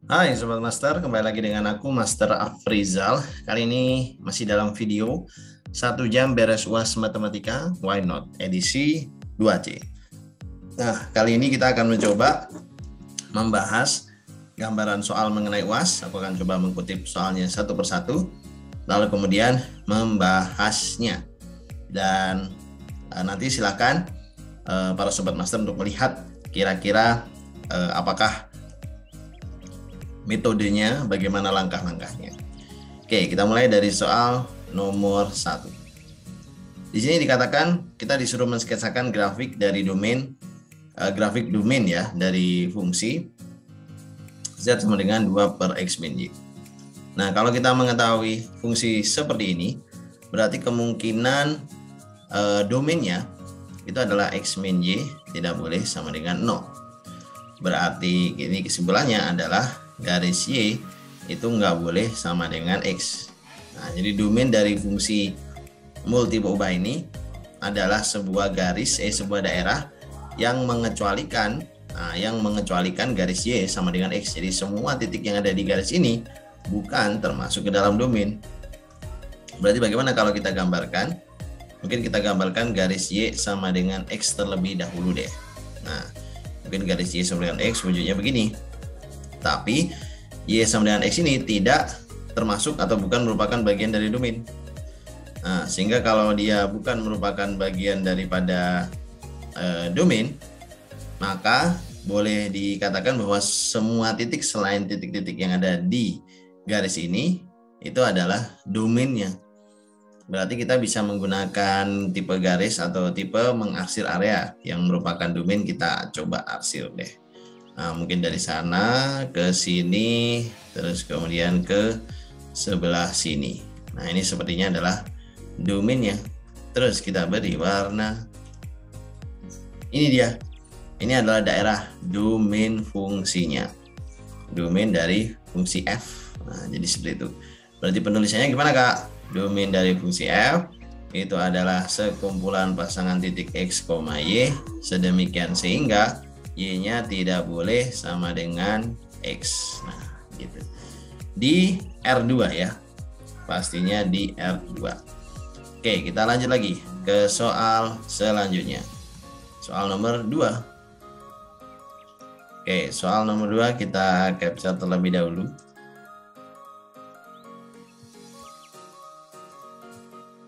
Hai Sobat Master, kembali lagi dengan aku Master Afrizal. Kali ini masih dalam video 1 jam beres UAS Matematika, Why Not? Edisi 2C. Nah, kali ini kita akan mencoba membahas gambaran soal mengenai UAS. Aku akan coba mengutip soalnya satu persatu, lalu kemudian membahasnya. Dan nanti silakan para Sobat Master untuk melihat kira-kira apakah metodenya, bagaimana langkah-langkahnya. Oke, kita mulai dari soal nomor 1. Di sini dikatakan kita disuruh mensketsakan grafik dari domain, grafik domain ya, dari fungsi Z sama dengan 2 per X min Y. Nah, kalau kita mengetahui fungsi seperti ini, berarti kemungkinan domainnya itu adalah X min Y tidak boleh sama dengan 0. Berarti ini kesimpulannya adalah garis Y itu nggak boleh sama dengan X. Nah, jadi domain dari fungsi multiple ubah ini adalah sebuah garis, sebuah daerah yang mengecualikan, garis Y sama dengan X. Jadi semua titik yang ada di garis ini bukan termasuk ke dalam domain. Berarti bagaimana kalau kita gambarkan? Mungkin kita gambarkan garis Y sama dengan X terlebih dahulu deh. Nah, mungkin garis Y sama dengan X wujudnya begini. Tapi Y sama dengan X ini tidak termasuk atau bukan merupakan bagian dari domain. Nah, sehingga kalau dia bukan merupakan bagian daripada domain, maka boleh dikatakan bahwa semua titik selain titik-titik yang ada di garis ini itu adalah domainnya. Berarti kita bisa menggunakan tipe garis atau tipe mengarsir area yang merupakan domain. Kita coba arsir deh. Nah, mungkin dari sana ke sini, terus kemudian ke sebelah sini. Nah, ini sepertinya adalah domainnya. Terus kita beri warna. Ini dia. Ini adalah daerah domain fungsinya. Domain dari fungsi f. Nah, jadi seperti itu. Berarti penulisannya gimana, Kak? Domain dari fungsi f itu adalah sekumpulan pasangan titik x, y sedemikian sehingga y-nya tidak boleh sama dengan x. Nah, gitu. Di R2 ya. Pastinya di R2. Oke, kita lanjut lagi ke soal selanjutnya. Soal nomor 2. Oke, soal nomor 2 kita capture terlebih dahulu.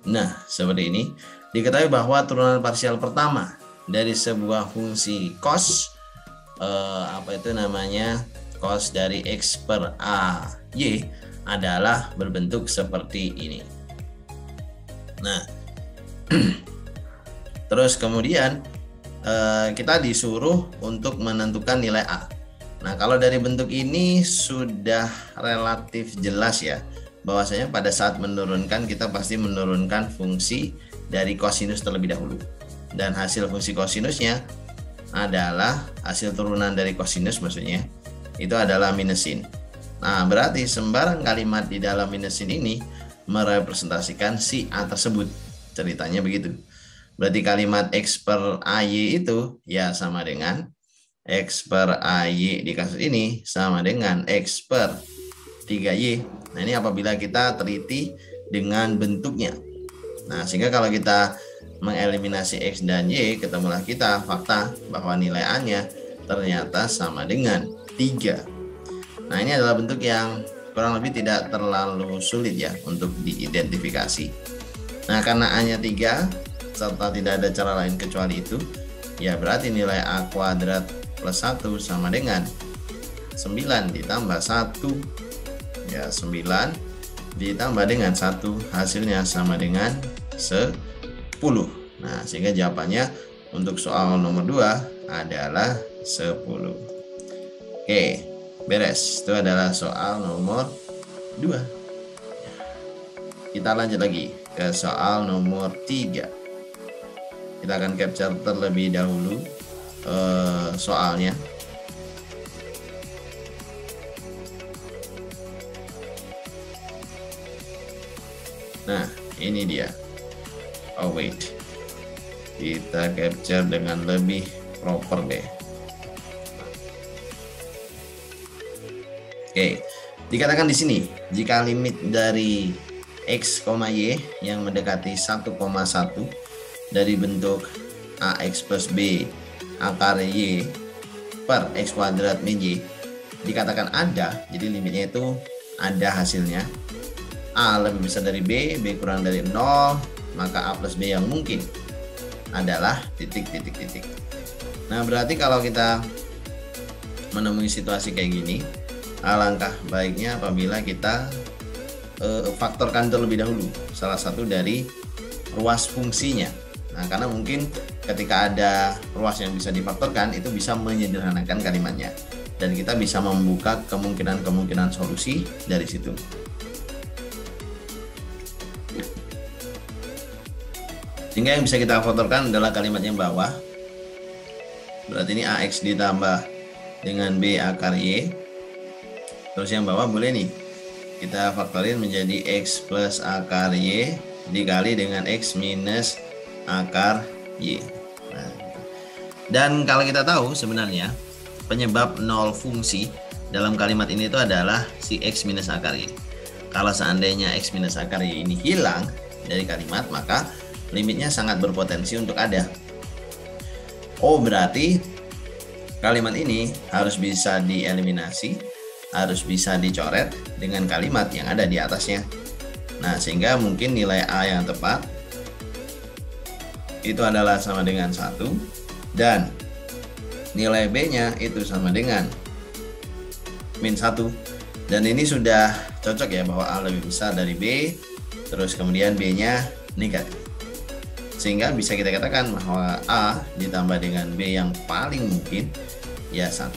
Nah, seperti ini. Diketahui bahwa turunan parsial pertama dari sebuah fungsi cos cos dari X per A Y adalah berbentuk seperti ini. Nah, terus kemudian kita disuruh untuk menentukan nilai A. Nah, kalau dari bentuk ini sudah relatif jelas ya, bahwasanya pada saat menurunkan kita pasti menurunkan fungsi dari kosinus terlebih dahulu. Dan hasil fungsi kosinusnya adalah hasil turunan dari kosinus, maksudnya itu adalah minusin. Nah, berarti sembarang kalimat di dalam minusin ini merepresentasikan si A tersebut. Ceritanya begitu. Berarti kalimat X per AY itu ya sama dengan X per AY di kasus ini sama dengan X per 3Y. Nah, ini apabila kita teliti dengan bentuknya. Nah, sehingga kalau kita mengeliminasi X dan Y, ketemulah kita fakta bahwa nilai A-nya ternyata sama dengan 3. Nah, ini adalah bentuk yang kurang lebih tidak terlalu sulit ya untuk diidentifikasi. Nah, karena A-nya 3 serta tidak ada cara lain kecuali itu, ya berarti nilai A kuadrat plus 1 sama dengan 9 ditambah 1. Ya, 9 ditambah dengan 1 hasilnya sama dengan 10. Nah, sehingga jawabannya untuk soal nomor 2 adalah 10. Oke, beres. Itu adalah soal nomor 2. Kita lanjut lagi ke soal nomor 3. Kita akan capture terlebih dahulu soalnya. Nah, ini dia. Oh wait, kita capture dengan lebih proper deh. Oke, dikatakan di sini jika limit dari X, Y yang mendekati 1,1 dari bentuk AX plus B akar Y per X kuadrat min Y dikatakan ada, jadi limitnya itu ada hasilnya. A lebih besar dari B, B kurang dari 0, maka A plus B yang mungkin adalah titik. Nah, berarti kalau kita menemui situasi kayak gini, alangkah baiknya apabila kita faktorkan terlebih dahulu salah satu dari ruas fungsinya. Nah, karena mungkin ketika ada ruas yang bisa difaktorkan, itu bisa menyederhanakan kalimatnya. Dan kita bisa membuka kemungkinan solusi dari situ. Sehingga yang bisa kita faktorkan adalah kalimat yang bawah. Berarti ini AX ditambah dengan B akar Y. Terus yang bawah boleh nih kita faktorin menjadi X plus akar Y dikali dengan X minus akar Y. Nah, dan kalau kita tahu sebenarnya penyebab nol fungsi dalam kalimat ini itu adalah si X minus akar Y. Kalau seandainya X minus akar Y ini hilang dari kalimat, maka limitnya sangat berpotensi untuk ada. Oh, berarti kalimat ini harus bisa dieliminasi, harus bisa dicoret dengan kalimat yang ada di atasnya. Nah, sehingga mungkin nilai A yang tepat itu adalah sama dengan 1 dan nilai B-nya itu sama dengan min 1. Dan ini sudah cocok ya bahwa A lebih besar dari B, terus kemudian B-nya negatif. Sehingga bisa kita katakan bahwa A ditambah dengan B yang paling mungkin ya 1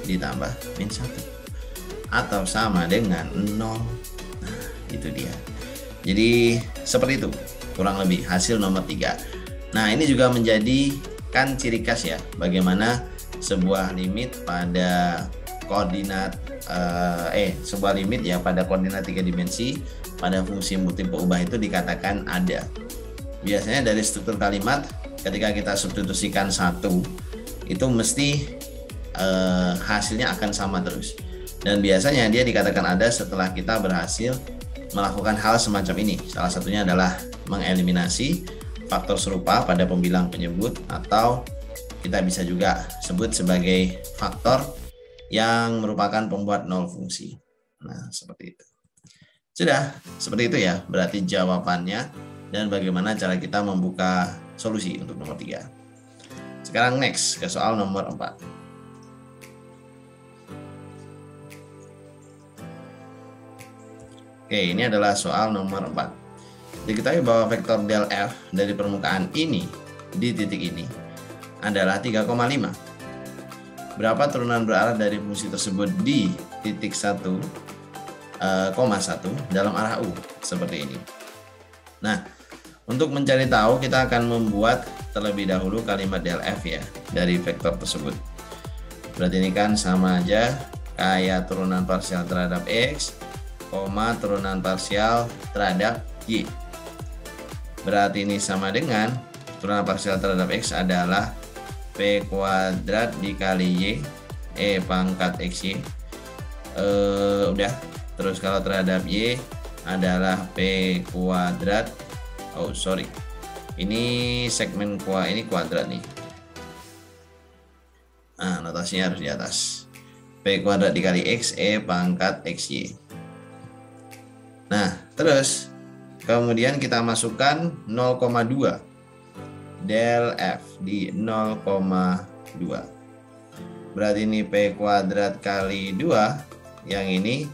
ditambah min 1 atau sama dengan 0. Nah, itu dia. Jadi seperti itu kurang lebih hasil nomor 3. Nah, ini juga menjadikan ciri khas ya bagaimana sebuah limit pada koordinat sebuah limit ya pada koordinat 3 dimensi pada fungsi multiple ubah itu dikatakan ada. Biasanya dari struktur kalimat ketika kita substitusikan 1 itu mesti hasilnya akan sama terus. Dan biasanya dia dikatakan ada setelah kita berhasil melakukan hal semacam ini. Salah satunya adalah mengeliminasi faktor serupa pada pembilang penyebut, atau kita bisa juga sebut sebagai faktor yang merupakan pembuat nol fungsi. Nah, seperti itu. Sudah, seperti itu ya. Berarti jawabannya dan bagaimana cara kita membuka solusi untuk nomor 3. Sekarang next ke soal nomor 4. Oke, ini adalah soal nomor 4. Diketahui bahwa vektor del F dari permukaan ini di titik ini adalah 3,5. Berapa turunan berarah dari fungsi tersebut di titik 1,1 dalam arah U seperti ini. Nah, untuk mencari tahu kita akan membuat terlebih dahulu kalimat del F ya dari vektor tersebut. Berarti ini kan sama aja kayak turunan parsial terhadap X, turunan parsial terhadap Y. Berarti ini sama dengan turunan parsial terhadap X adalah P kuadrat dikali Y, E pangkat XY. Udah. Terus kalau terhadap Y adalah P kuadrat. Oh, sorry. Ini segmen ini kuadrat nih. Nah, notasinya harus di atas. P kuadrat dikali X, E pangkat XY. Nah, terus kemudian kita masukkan 0,2 del F di 0,2. Berarti ini P kuadrat kali 2, yang ini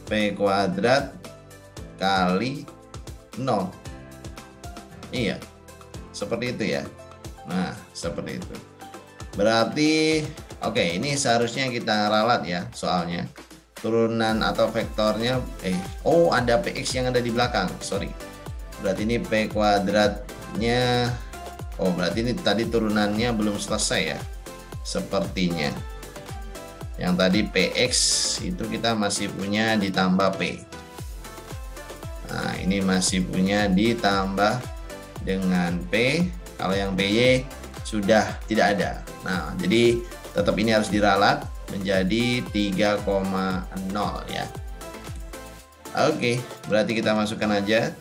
P kuadrat kali 0. Iya, seperti itu ya. Nah, seperti itu. Berarti oke, ini seharusnya kita ralat ya soalnya. Turunan atau vektornya ada PX yang ada di belakang, sorry. Berarti ini P kuadratnya, berarti ini tadi turunannya belum selesai ya sepertinya. Yang tadi PX itu kita masih punya ditambah P. Nah, ini masih punya ditambah dengan P. Kalau yang PY sudah tidak ada. Nah, jadi tetap ini harus diralat. menjadi 3,0 ya. Oke, berarti kita masukkan aja.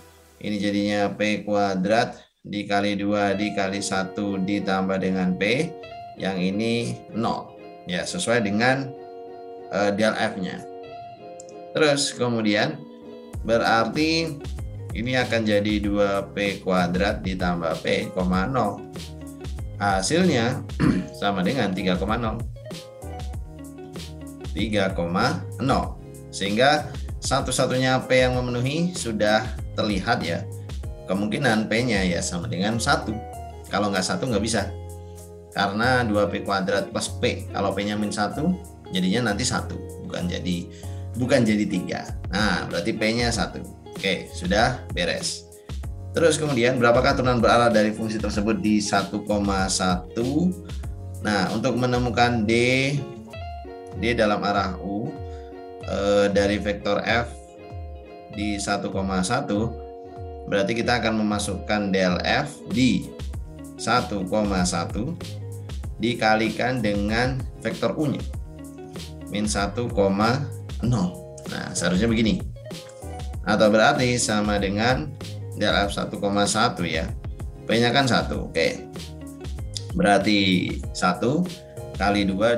Ini jadinya P kuadrat dikali 2 dikali 1 ditambah dengan P. Yang ini 0. Ya, sesuai dengan del F-nya. Terus kemudian berarti ini akan jadi 2P kuadrat ditambah P, 0. Hasilnya sama dengan 3,0. Sehingga satu-satunya P yang memenuhi sudah terlihat ya. Kemungkinan P-nya ya sama dengan 1. Kalau nggak 1 nggak bisa. Karena 2P kuadrat plus P. Kalau P-nya min 1, jadinya nanti 1. Bukan jadi 3. Nah, berarti P-nya 1. Oke, sudah beres. Terus kemudian berapakah turunan berarah dari fungsi tersebut di 1,1? Nah, untuk menemukan D dalam arah U dari vektor F di 1,1, berarti kita akan memasukkan del F di 1,1 dikalikan dengan vektor U-nya min 1,0. Nah, seharusnya begini. Atau berarti sama dengan del F 1,1 ya. P-nya kan 1. Oke. Berarti 1 kali 2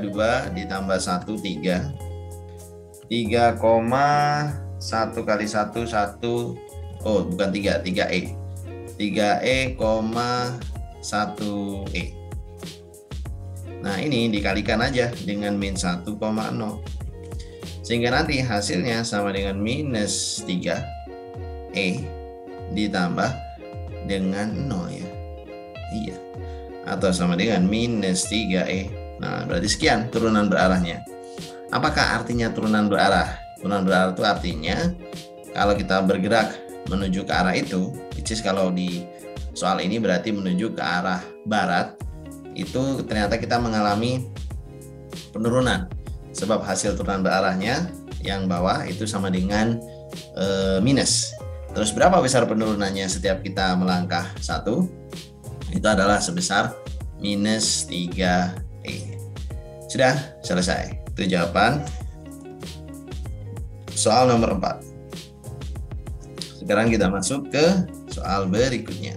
ditambah 1 3. 3,1 kali 1 1. Oh, bukan 3, 3E. 3E,1E. Nah, ini dikalikan aja dengan min 1,0. Sehingga nanti hasilnya sama dengan minus 3E ditambah dengan 0 ya. Iya. Atau sama dengan minus 3E. Nah, berarti sekian turunan berarahnya. Apakah artinya turunan berarah? Turunan berarah itu artinya kalau kita bergerak menuju ke arah itu, which is kalau di soal ini berarti menuju ke arah barat, itu ternyata kita mengalami penurunan. Sebab hasil turunan berarahnya yang bawah itu sama dengan minus. Terus berapa besar penurunannya setiap kita melangkah 1? Itu adalah sebesar minus 3E. Sudah selesai. Itu jawaban soal nomor 4. Sekarang kita masuk ke soal berikutnya.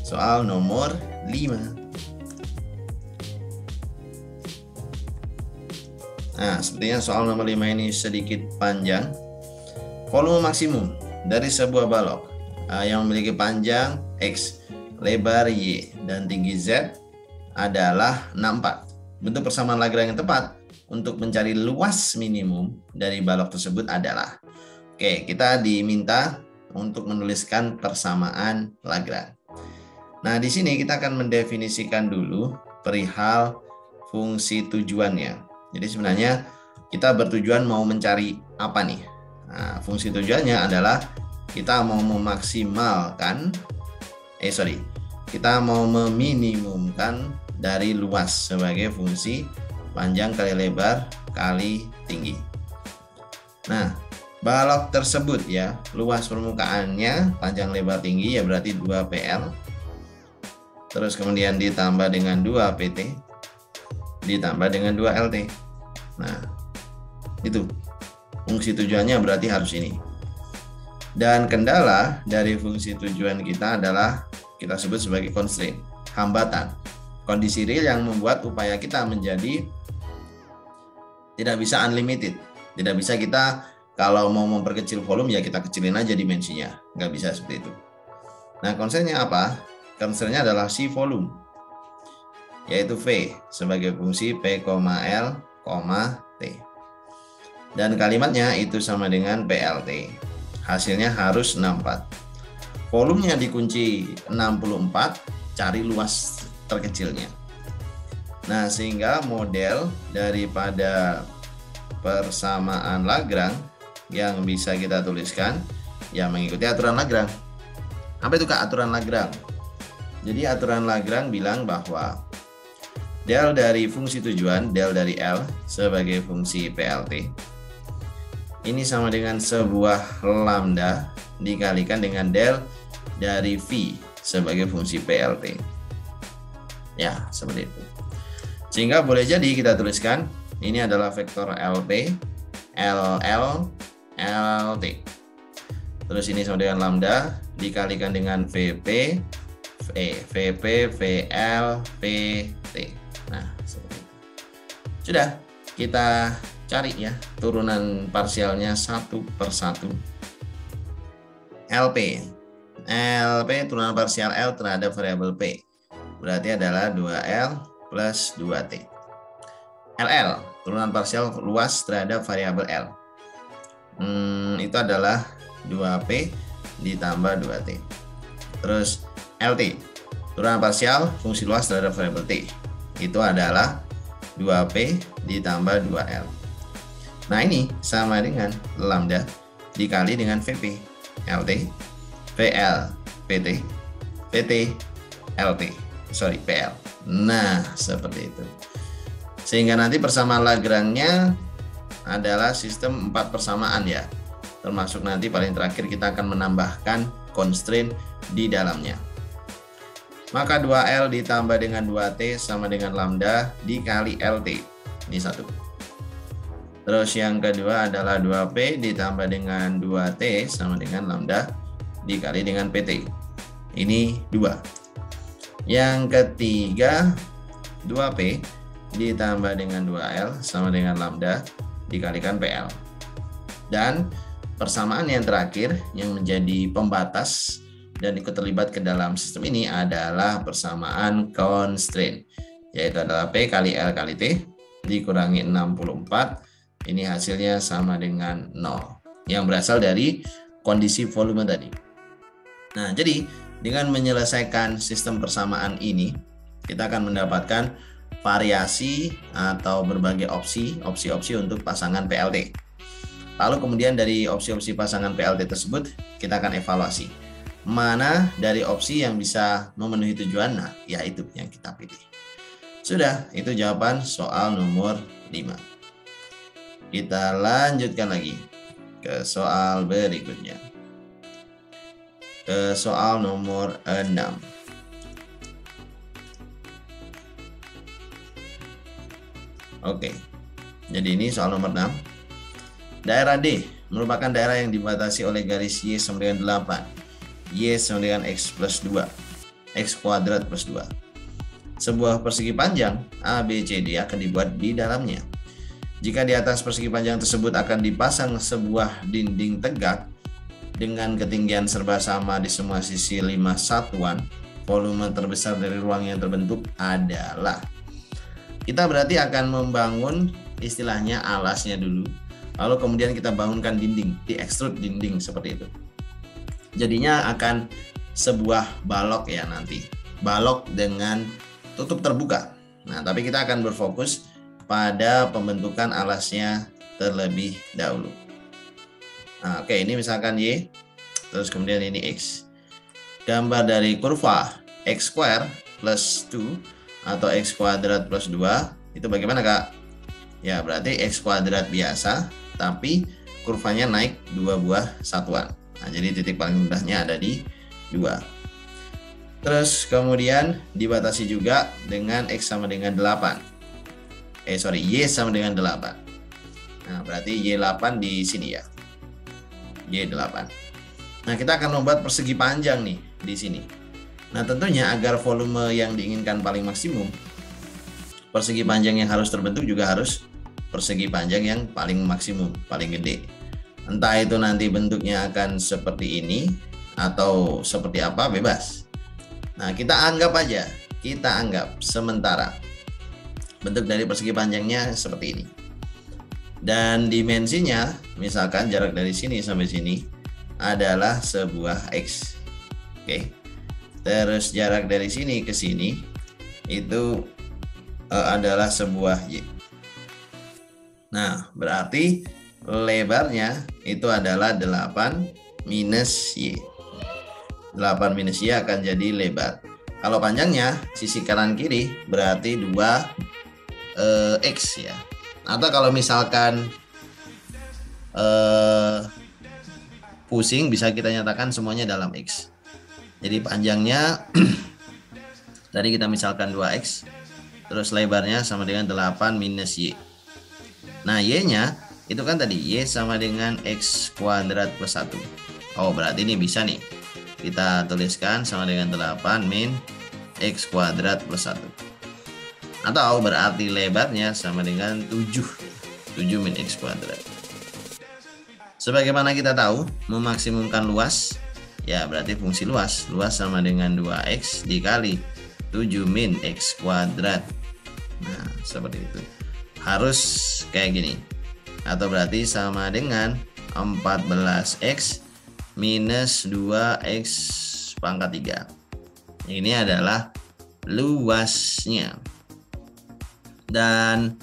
Soal nomor 5. Nah, sepertinya soal nomor 5 ini sedikit panjang. Volume maksimum dari sebuah balok yang memiliki panjang X, lebar Y, dan tinggi Z adalah 64. Bentuk persamaan Lagrange yang tepat untuk mencari luas minimum dari balok tersebut adalah. Oke, kita diminta untuk menuliskan persamaan Lagrange. Nah, di sini kita akan mendefinisikan dulu perihal fungsi tujuannya. Jadi sebenarnya kita bertujuan mau mencari apa nih? Nah, fungsi tujuannya adalah kita mau memaksimalkan, kita mau meminimumkan dari luas sebagai fungsi panjang kali lebar kali tinggi. Nah, balok tersebut ya, luas permukaannya panjang lebar tinggi ya berarti 2PL. Terus kemudian ditambah dengan 2PT ditambah dengan 2LT. Nah, itu fungsi tujuannya berarti harus ini. Dan kendala dari fungsi tujuan kita adalah kita sebut sebagai constraint, hambatan. Kondisi real yang membuat upaya kita menjadi tidak bisa unlimited. Tidak bisa kita kalau mau memperkecil volume ya kita kecilin aja dimensinya. Nggak bisa seperti itu. Nah, constraint-nya apa? Constraint-nya adalah si volume, yaitu V sebagai fungsi P, L, T. Dan kalimatnya itu sama dengan PLT. Hasilnya harus 64. Volumenya dikunci 64, cari luas terkecilnya. Nah, sehingga model daripada persamaan Lagrange yang bisa kita tuliskan yang mengikuti aturan Lagrange. Apa itu Kak aturan Lagrange? Jadi aturan Lagrange bilang bahwa del dari fungsi tujuan, del dari L sebagai fungsi PLT, ini sama dengan sebuah lambda dikalikan dengan del dari V sebagai fungsi PLT. Ya, seperti itu. Sehingga boleh jadi kita tuliskan ini adalah vektor LP, LL, LT. Terus ini sama dengan lambda dikalikan dengan VP, VP, VL, VT. Nah, seperti itu. Sudah, kita cari ya turunan parsialnya satu per satu. LP turunan parsial L terhadap variabel P berarti adalah 2L plus 2T. LL turunan parsial luas terhadap variabel L itu adalah 2P ditambah 2T. Terus LT turunan parsial fungsi luas terhadap variabel T itu adalah 2P ditambah 2L. Nah, ini sama dengan lambda dikali dengan VP, LT, VL, PT, PT, LT, PL. Nah, seperti itu. Sehingga nanti persamaan Lagrange-nya adalah sistem 4 persamaan ya. Termasuk nanti paling terakhir kita akan menambahkan constraint di dalamnya. Maka 2L ditambah dengan 2T sama dengan lambda dikali LT. Ini satu. Terus yang kedua adalah 2P ditambah dengan 2T sama dengan lambda dikali dengan PT. Ini 2. Yang ketiga 2P ditambah dengan 2L sama dengan lambda dikalikan PL. Dan persamaan yang terakhir yang menjadi pembatas dan ikut terlibat ke dalam sistem ini adalah persamaan constraint, yaitu adalah P kali L kali T dikurangi 64. Ini hasilnya sama dengan 0 yang berasal dari kondisi volume tadi. Nah, jadi dengan menyelesaikan sistem persamaan ini, kita akan mendapatkan variasi atau berbagai opsi-opsi untuk pasangan PLT. Lalu kemudian dari opsi-opsi pasangan PLT tersebut, kita akan evaluasi. Mana dari opsi yang bisa memenuhi tujuan, nah ya itu yang kita pilih. Sudah, itu jawaban soal nomor 5. Kita lanjutkan lagi ke soal berikutnya. Ke soal nomor 6. Oke. Jadi ini soal nomor 6. Daerah D merupakan daerah yang dibatasi oleh garis Y sama dengan 8. Y sama dengan X plus 2. X kuadrat plus 2. Sebuah persegi panjang ABCD akan dibuat di dalamnya. Jika di atas persegi panjang tersebut akan dipasang sebuah dinding tegak dengan ketinggian serba sama di semua sisi 5 satuan, volume terbesar dari ruang yang terbentuk adalah. Kita berarti akan membangun istilahnya alasnya dulu, lalu kemudian kita bangunkan dinding, di extrude dinding seperti itu. Jadinya akan sebuah balok ya nanti, balok dengan tutup terbuka. Nah, tapi kita akan berfokus pada pembentukan alasnya terlebih dahulu. Nah, oke, ini misalkan Y, terus kemudian ini X. Gambar dari kurva X square plus 2 atau X kuadrat plus 2 itu bagaimana, Kak? Ya, berarti X kuadrat biasa, tapi kurvanya naik 2 buah satuan. Nah, jadi titik paling rendahnya ada di 2. Terus kemudian dibatasi juga dengan X sama dengan 8. Y sama dengan 8. Nah, berarti Y8 di sini ya. Y8. Nah, kita akan membuat persegi panjang nih di sini. Nah, tentunya agar volume yang diinginkan paling maksimum, persegi panjang yang harus terbentuk juga harus persegi panjang yang paling maksimum, paling gede. Entah itu nanti bentuknya akan seperti ini atau seperti apa, bebas. Nah, kita anggap aja, kita anggap sementara bentuk dari persegi panjangnya seperti ini. Dan dimensinya, misalkan jarak dari sini sampai sini adalah sebuah X. Oke. Terus jarak dari sini ke sini itu adalah sebuah Y. Nah, berarti lebarnya itu adalah 8 minus Y. 8 minus Y akan jadi lebar. Kalau panjangnya, sisi kanan kiri berarti 2 X ya. Atau kalau misalkan pusing bisa kita nyatakan semuanya dalam X. Jadi panjangnya tadi kita misalkan 2X, terus lebarnya sama dengan 8 minus Y. Nah, Y-nya itu kan tadi Y sama dengan X kuadrat plus 1. Oh, berarti ini bisa nih. Kita tuliskan sama dengan 8 min X kuadrat plus 1. Atau berarti lebarnya sama dengan 7 min X kuadrat. Sebagaimana kita tahu, memaksimumkan luas, ya berarti fungsi luas. Luas sama dengan 2X dikali 7 min X kuadrat. Nah, seperti itu. Harus kayak gini. Atau berarti sama dengan 14X minus 2X pangkat 3. Ini adalah luasnya. Dan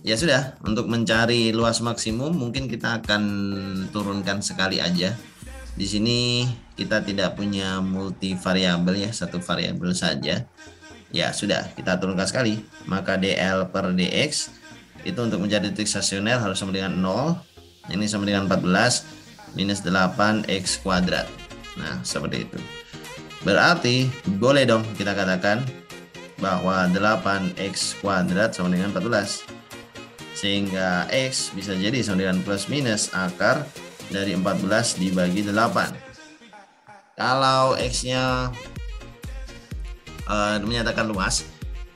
ya sudah, untuk mencari luas maksimum mungkin kita akan turunkan sekali aja. Di sini kita tidak punya multivariabel ya, satu variabel saja. Ya sudah, kita turunkan sekali. Maka dl per dx itu untuk menjadi titik stasioner harus sama dengan 0. Ini sama dengan 14 minus 8x kuadrat. Nah, seperti itu. Berarti boleh dong kita katakan bahwa 8x kuadrat sama dengan 14. Sehingga x bisa jadi sama dengan plus minus akar dari 14 dibagi 8. Kalau x-nya menyatakan luas,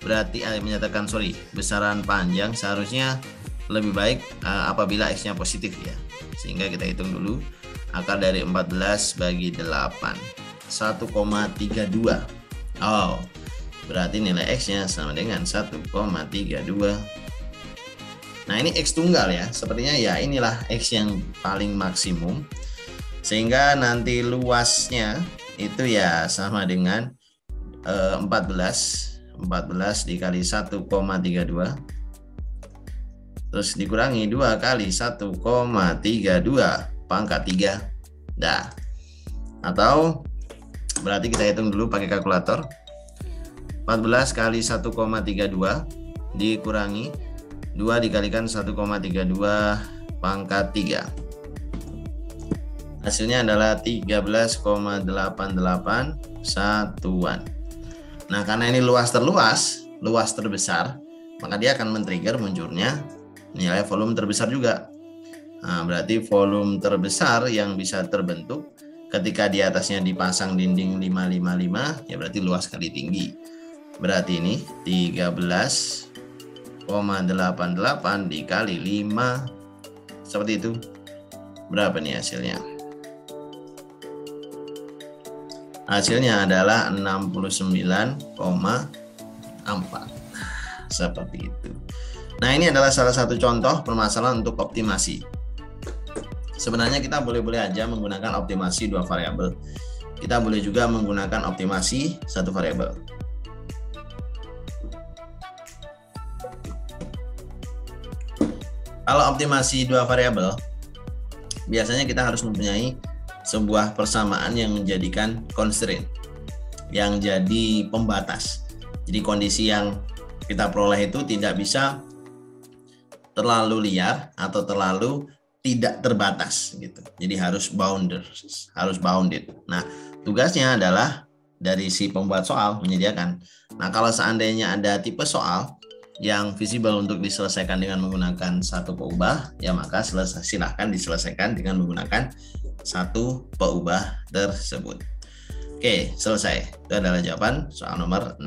berarti menyatakan besaran panjang, seharusnya lebih baik apabila x-nya positif ya. Sehingga kita hitung dulu akar dari 14 bagi 8, 1,32. Oh, berarti nilai x-nya sama dengan 1,32. Nah, ini x tunggal ya. Sepertinya ya inilah x yang paling maksimum. Sehingga nanti luasnya itu ya sama dengan 14 dikali 1,32 terus dikurangi 2 kali 1,32 pangkat 3. Dah. Atau berarti kita hitung dulu pakai kalkulator. 14 kali 1,32 dikurangi 2 dikalikan 1,32 pangkat 3. Hasilnya adalah 13,88 satuan. Nah, karena ini luas terbesar, maka dia akan men-trigger munculnya nilai volume terbesar juga. Nah, berarti volume terbesar yang bisa terbentuk ketika di atasnya dipasang dinding 555, ya berarti luas kali tinggi. Berarti ini 13,88 dikali 5, seperti itu. Berapa nih hasilnya? Hasilnya adalah 69,4. Seperti itu. Nah, ini adalah salah satu contoh permasalahan untuk optimasi. Sebenarnya kita boleh-boleh aja menggunakan optimasi dua variabel. Kita boleh juga menggunakan optimasi satu variabel. Kalau optimasi dua variabel, biasanya kita harus mempunyai sebuah persamaan yang menjadikan constraint, yang jadi pembatas. Jadi kondisi yang kita peroleh itu tidak bisa terlalu liar atau terlalu tidak terbatas gitu. Jadi harus bounded. Nah, tugasnya adalah dari si pembuat soal menyediakan. Nah, kalau seandainya ada tipe soal yang visible untuk diselesaikan dengan menggunakan satu peubah, ya maka silahkan diselesaikan dengan menggunakan satu peubah tersebut. Oke, selesai. Itu adalah jawaban soal nomor 6.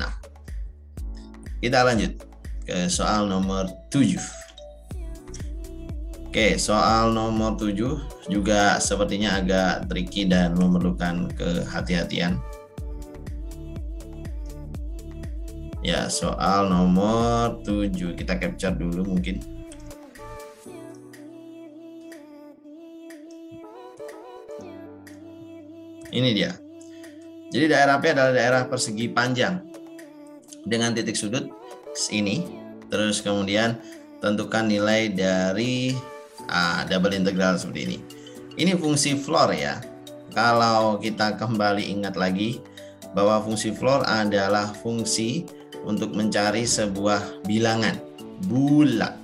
Kita lanjut ke soal nomor 7. Oke, soal nomor 7 juga sepertinya agak tricky dan memerlukan kehati-hatian. Ya, soal nomor 7 kita capture dulu mungkin. Ini dia. Jadi daerah P adalah daerah persegi panjang dengan titik sudut ini. Terus kemudian tentukan nilai dari double integral seperti ini. Ini fungsi floor ya. Kalau kita kembali ingat lagi bahwa fungsi floor adalah fungsi untuk mencari sebuah bilangan bulat.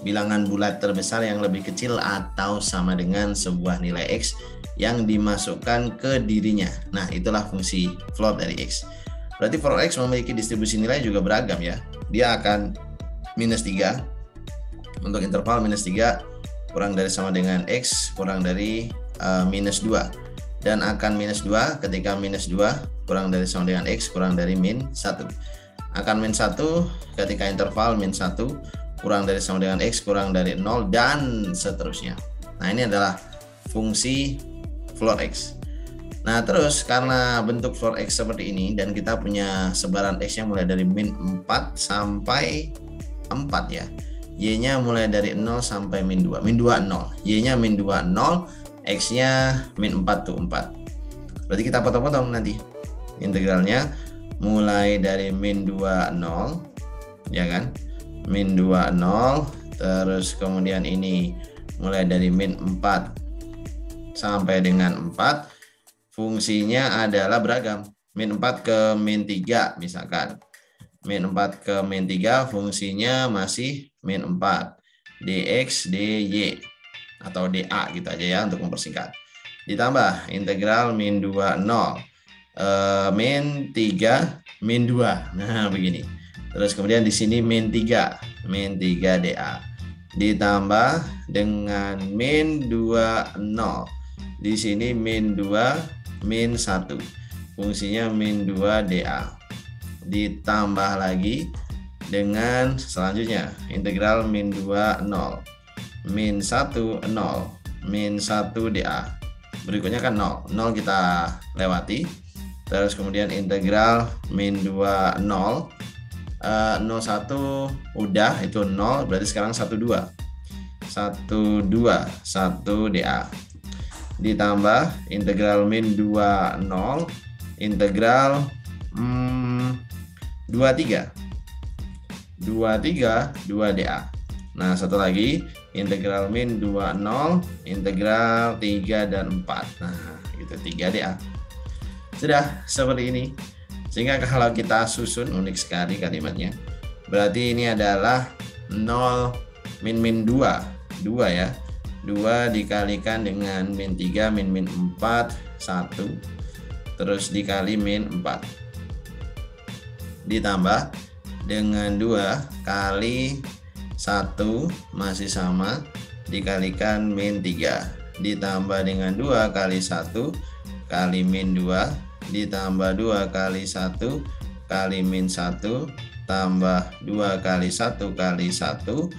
Bilangan bulat terbesar yang lebih kecil atau sama dengan sebuah nilai X yang dimasukkan ke dirinya. Nah, itulah fungsi floor dari X. Berarti for X memiliki distribusi nilai juga beragam ya. Dia akan -3 untuk interval -3 kurang dari sama dengan X kurang dari -2, dan akan -2 ketika -2 kurang dari sama dengan X kurang dari -1. Akan -1 ketika interval -1 kurang dari sama dengan X kurang dari 0 dan seterusnya. Nah, ini adalah fungsi floor X. Nah, terus karena bentuk floor X seperti ini dan kita punya sebaran X-nya mulai dari -4 sampai 4 ya. Y-nya mulai dari 0 sampai -2. -2 0. Y-nya -2 0, X-nya -4 tuh 4. Berarti kita potong-potong nanti. Integralnya mulai dari -2 0 ya kan? -2 0, terus kemudian ini mulai dari -4 sampai dengan 4. Fungsinya adalah beragam. -4 ke -3 misalkan. -4 ke -3 fungsinya masih -4. dx dy atau dA gitu aja ya untuk mempersingkat. Ditambah integral -2 0. -3 -2. Nah, begini. Terus kemudian di sini -3 dA. Ditambah dengan -2 0. Di sini -2 -1, fungsinya -2 dA, ditambah lagi dengan selanjutnya integral -2 0 -1 0 -1 dA. Berikutnya kan 0 kita lewati, terus kemudian integral -2 0 01 udah itu 0, berarti sekarang 12 dA, ditambah integral -2 0 integral 23 2 dA. Nah, satu lagi integral -2 0 integral 3 dan 4. Nah, itu 3 dA. Sudah seperti ini. Sehingga kalau kita susun, unik sekali kalimatnya. Berarti ini adalah 0 -2 ya. 2 dikalikan dengan -3 -4 1, terus dikali -4, ditambah dengan 2 kali 1 masih sama dikalikan -3, ditambah dengan 2 kali 1 kali -2, ditambah 2 kali 1 kali -1, tambah 2 kali 1 kali 1,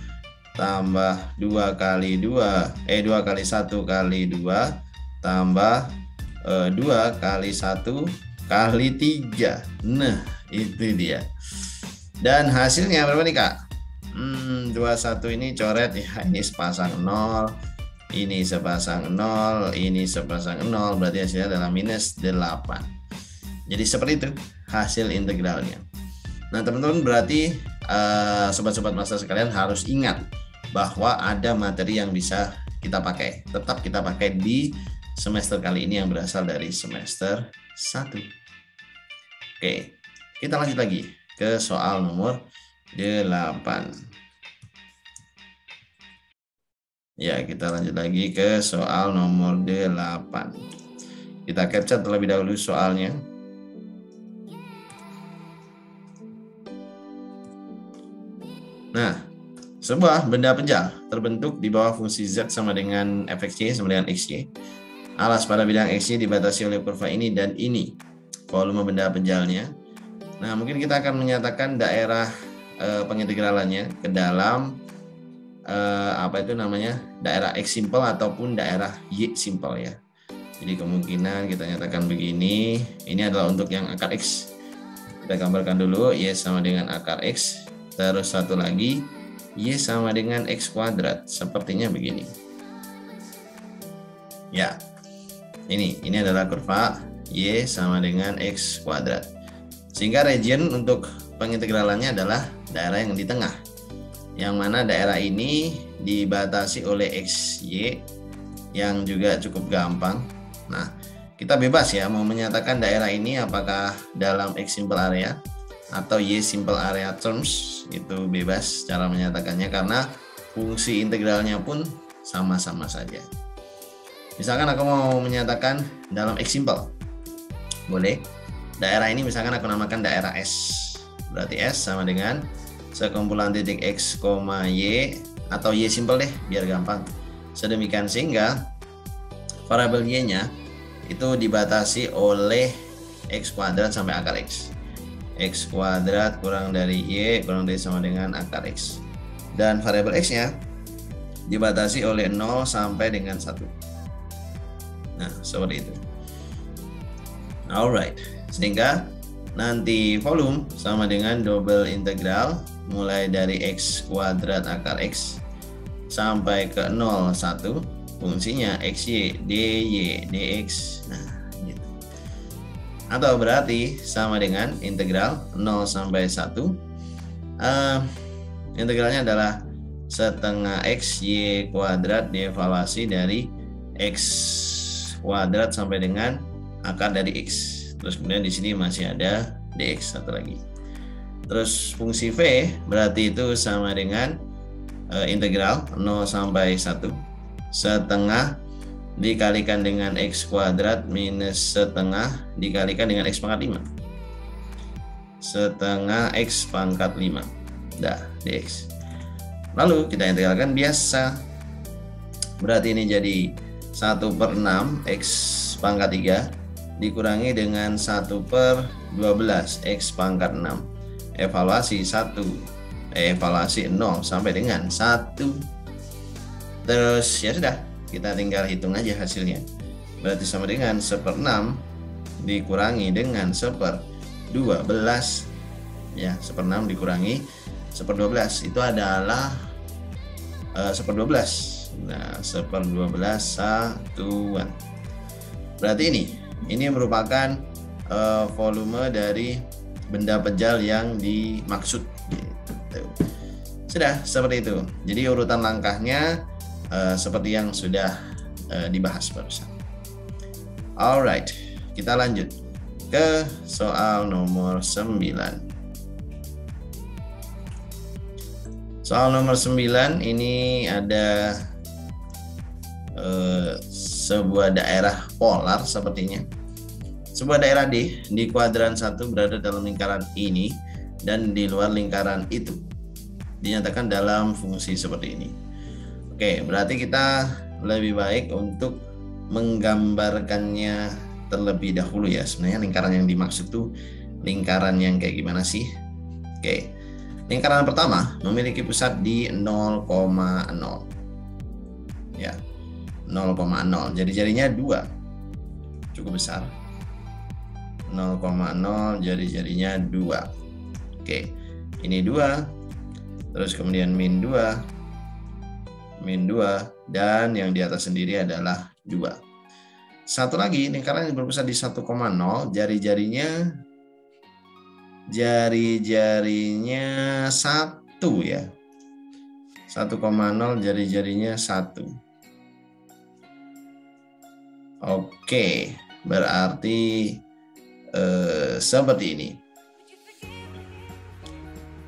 tambah 2 kali 2 2 kali 1 kali 2, tambah 2 kali 1 kali 3. Nah, itu dia. Dan hasilnya berapa nih, Kak? 21 ini coret ya, ini sepasang 0, ini sepasang 0, ini sepasang 0, berarti hasilnya adalah -8. Jadi seperti itu hasil integralnya. Nah, teman-teman, berarti sobat-sobat master sekalian harus ingat bahwa ada materi yang bisa kita pakai. Tetap kita pakai di semester kali ini yang berasal dari semester 1. Oke, kita lanjut lagi ke soal nomor 8. Ya, kita lanjut lagi ke soal nomor 8. Kita capture terlebih dahulu soalnya. Nah, sebuah benda penjal terbentuk di bawah fungsi Z sama dengan fxy sama dengan xy. Alas pada bidang xy dibatasi oleh kurva ini dan ini volume benda penjalnya. Nah, mungkin kita akan menyatakan daerah pengintegralannya ke dalam daerah x simple ataupun daerah y simple ya. Jadi kemungkinan kita nyatakan begini. Ini adalah untuk yang akar x. Kita gambarkan dulu y sama dengan akar x. Terus satu lagi y sama dengan x kuadrat, sepertinya begini. Ya, ini adalah kurva y sama dengan x kuadrat. Sehingga region untuk pengintegralannya adalah daerah yang di tengah, yang mana daerah ini dibatasi oleh xy yang juga cukup gampang. Nah, kita bebas ya mau menyatakan daerah ini apakah dalam x simple area atau y simple area terms, itu bebas cara menyatakannya karena fungsi integralnya pun sama-sama saja. Misalkan aku mau menyatakan dalam x simple, boleh. daerah ini misalkan aku namakan daerah S. Berarti S sama dengan sekumpulan titik X, Y, atau Y simpel deh biar gampang. Sedemikian sehingga variabel Y-nya itu dibatasi oleh X kuadrat sampai akar X. X kuadrat kurang dari Y kurang dari sama dengan akar X. Dan variabel X-nya dibatasi oleh 0 sampai dengan 1. Nah, seperti itu. Alright, sehingga nanti volume sama dengan double integral mulai dari X kuadrat akar X sampai ke 0, 1, fungsinya XY, DY, DX. Nah, gitu. Atau berarti sama dengan integral 0 sampai 1. Integralnya adalah setengah X Y kuadrat dievaluasi dari X kuadrat sampai dengan akar dari X. Terus kemudian di sini masih ada dx satu lagi. Terus fungsi v berarti itu sama dengan integral 0 sampai 1 setengah dikalikan dengan x kuadrat minus setengah dikalikan dengan x pangkat 5 setengah x pangkat 5 dah dx. Lalu kita integralkan biasa, berarti ini jadi 1/6 x pangkat 3 dikurangi dengan 1/12 X pangkat 6 evaluasi 0 sampai dengan 1. Terus ya sudah, kita tinggal hitung aja hasilnya. Berarti sama dengan 1/6 dikurangi dengan 1/12 ya, 1/6 dikurangi 1/12 itu adalah 1/12. Nah, 1/12 satuan. Berarti ini merupakan volume dari benda pejal yang dimaksud gitu. Sudah seperti itu. Jadi urutan langkahnya seperti yang sudah dibahas barusan. Alright, kita lanjut ke soal nomor 9. Soal nomor 9 ini ada sebuah daerah polar sepertinya. Sebuah daerah D di kuadran 1 berada dalam lingkaran ini dan di luar lingkaran itu. Dinyatakan dalam fungsi seperti ini. Oke, berarti kita lebih baik untuk menggambarkannya terlebih dahulu ya. Sebenarnya lingkaran yang dimaksud tuh lingkaran yang kayak gimana sih? Oke. Lingkaran pertama memiliki pusat di 0,0. Ya. 0,0, jari-jarinya 2, cukup besar. 0,0, jari-jarinya 2. Oke, ini 2, terus kemudian min 2, dan yang di atas sendiri adalah 2. Satu lagi, lingkaran yang berpusat di 1,0, jari-jarinya 1 ya. 1,0, jari-jarinya 1. Oke, berarti seperti ini.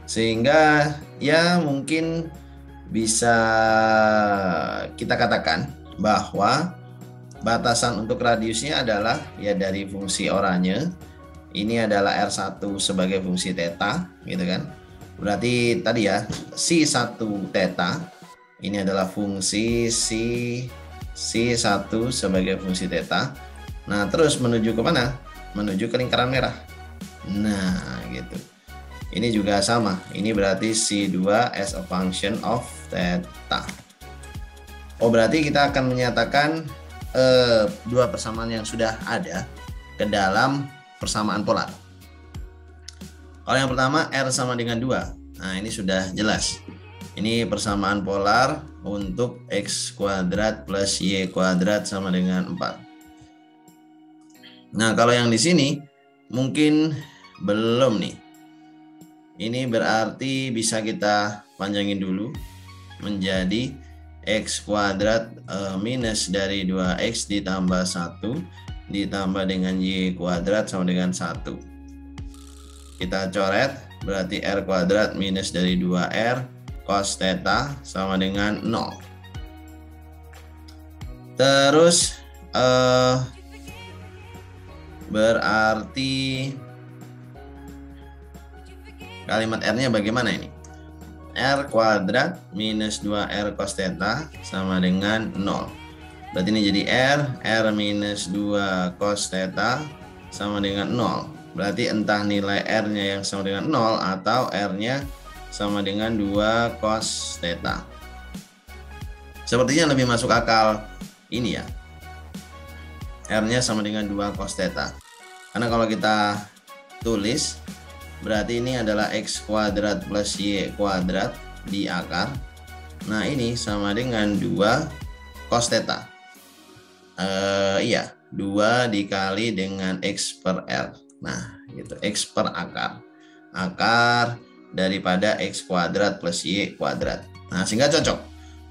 Sehingga ya mungkin bisa kita katakan bahwa batasan untuk radiusnya adalah ya dari fungsi oranye. Ini adalah R1 sebagai fungsi theta, gitu kan. Berarti tadi ya C1 theta ini adalah fungsi C1 sebagai fungsi theta. Nah, terus menuju ke mana? Menuju ke lingkaran merah. Nah, gitu. Ini juga sama. Ini berarti C2 as a function of theta. Oh, berarti kita akan menyatakan dua persamaan yang sudah ada ke dalam persamaan polar. Kalau yang pertama R sama dengan 2. Nah, ini sudah jelas. Ini persamaan polar untuk X kuadrat plus Y kuadrat sama dengan 4. Nah, kalau yang di sini mungkin belum nih. Ini berarti bisa kita panjangin dulu menjadi X kuadrat minus dari 2X ditambah 1 ditambah dengan Y kuadrat sama dengan 1. Kita coret, berarti R kuadrat minus dari 2R cos theta sama dengan 0. Terus Berarti kalimat R-nya bagaimana ini? R kuadrat minus 2R cos theta sama dengan 0. Berarti ini jadi R minus 2 cos theta sama dengan 0. Berarti entah nilai R-nya yang sama dengan 0 atau R-nya sama dengan 2 cos theta. Sepertinya lebih masuk akal ini ya. R-nya sama dengan 2 cos theta. Karena kalau kita tulis, berarti ini adalah X kuadrat plus Y kuadrat di akar. Nah ini sama dengan 2 cos theta. Iya, 2 dikali dengan X per R. Nah gitu, X per akar. Akar daripada X kuadrat plus Y kuadrat. Nah sehingga cocok.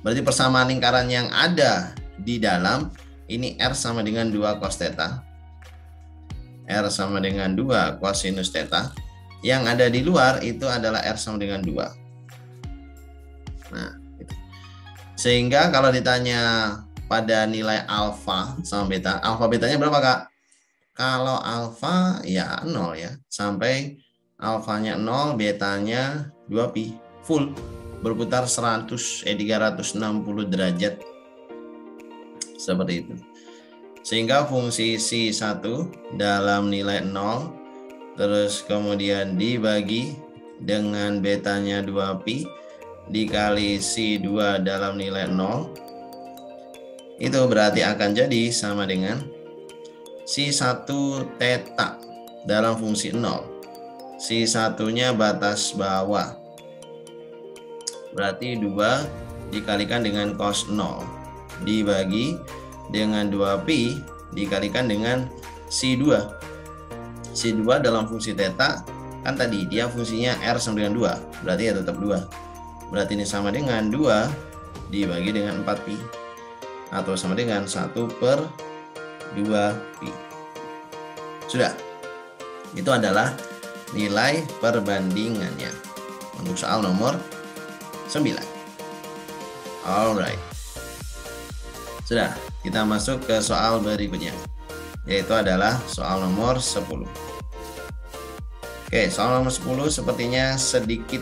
Berarti persamaan lingkaran yang ada di dalam ini R sama dengan 2 cos theta. R sama dengan 2 cosinus theta. Yang ada di luar itu adalah R sama dengan 2. Nah, gitu. Sehingga kalau ditanya pada nilai alfa sama beta, alfa betanya berapa Kak? Kalau alfa ya 0 ya. Sampai alfanya 0, betanya 2pi. Full. Berputar 360 derajat. Seperti itu. Sehingga fungsi C1 dalam nilai 0 terus kemudian dibagi dengan betanya 2pi dikali C2 dalam nilai 0 itu berarti akan jadi sama dengan C1 theta dalam fungsi 0. C1 nya batas bawah, berarti 2 dikalikan dengan cos 0 dibagi dengan 2pi dikalikan dengan C2. C2 dalam fungsi theta kan tadi dia fungsinya R sama dengan 2, berarti ya tetap 2. Berarti ini sama dengan 2 dibagi dengan 4pi atau sama dengan 1/2pi. Sudah. Itu adalah nilai perbandingannya untuk soal nomor 9. Alright. Sudah, kita masuk ke soal berikutnya, yaitu adalah soal nomor 10. Oke, soal nomor 10 sepertinya sedikit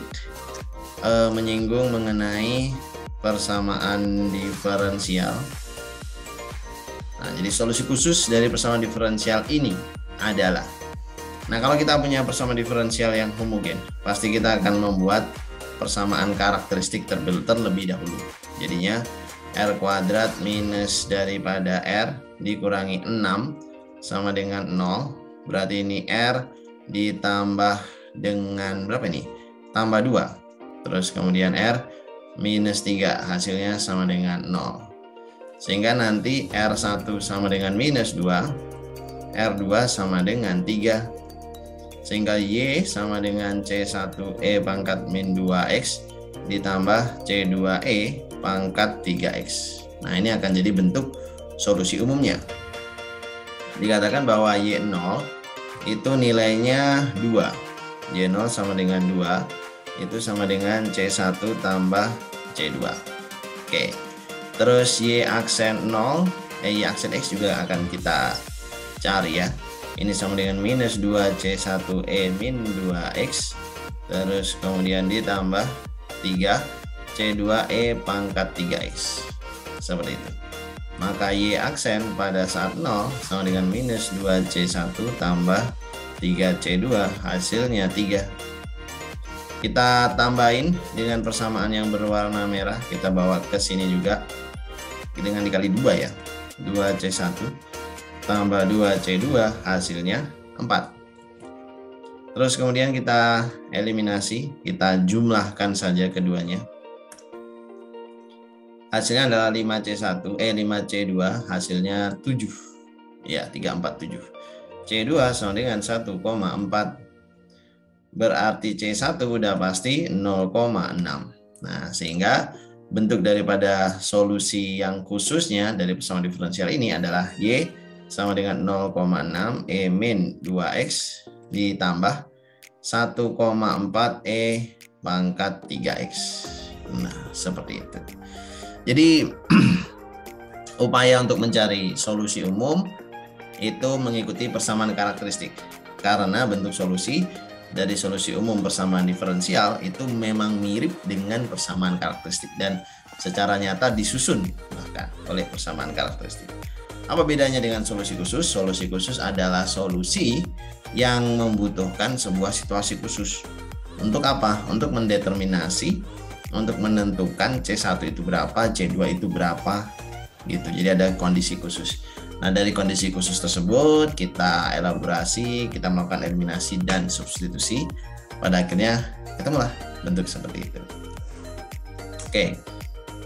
menyinggung mengenai persamaan diferensial. Nah, jadi solusi khusus dari persamaan diferensial ini adalah, nah kalau kita punya persamaan diferensial yang homogen, pasti kita akan membuat persamaan karakteristik terlebih dahulu. Jadinya R kuadrat minus daripada R dikurangi 6 sama dengan 0. Berarti ini R ditambah dengan berapa ini? Tambah 2. Terus kemudian R minus 3, hasilnya sama dengan 0. Sehingga nanti R1 sama dengan minus 2, R2 sama dengan 3. Sehingga Y sama dengan C1E pangkat min 2X ditambah C2E pangkat 3X. Nah ini akan jadi bentuk solusi umumnya. Dikatakan bahwa Y0 itu nilainya 2. Y0 sama dengan 2, itu sama dengan C1 tambah C2. Oke. Terus Y aksen 0, Y aksen X juga akan kita cari ya. Ini sama dengan minus 2C1E min 2X. Terus kemudian ditambah 3 C2E pangkat 3X. Seperti itu. Maka Y aksen pada saat 0 sama dengan minus 2C1 tambah 3C2, hasilnya 3. Kita tambahin dengan persamaan yang berwarna merah, kita bawa ke sini juga dengan dikali 2 ya. 2C1 tambah 2C2, hasilnya 4. Terus kemudian kita eliminasi, kita jumlahkan saja keduanya. Hasilnya adalah 5C2, hasilnya 7. Ya, 347. C2 sama dengan 1,4. Berarti C1 udah pasti 0,6. Nah, sehingga bentuk daripada solusi yang khususnya dari persamaan diferensial ini adalah Y sama dengan 0,6 E min 2X ditambah 1,4 E pangkat 3X. Nah, seperti itu. Jadi upaya untuk mencari solusi umum itu mengikuti persamaan karakteristik. Karena bentuk solusi dari solusi umum persamaan diferensial itu memang mirip dengan persamaan karakteristik dan secara nyata disusun bahkan oleh persamaan karakteristik. Apa bedanya dengan solusi khusus? Solusi khusus adalah solusi yang membutuhkan sebuah situasi khusus. Untuk apa? Untuk mendeterminasi, untuk menentukan C1 itu berapa, C2 itu berapa, gitu. Jadi ada kondisi khusus. Nah, dari kondisi khusus tersebut kita elaborasi, kita melakukan eliminasi dan substitusi. Pada akhirnya ketemulah bentuk seperti itu. Oke,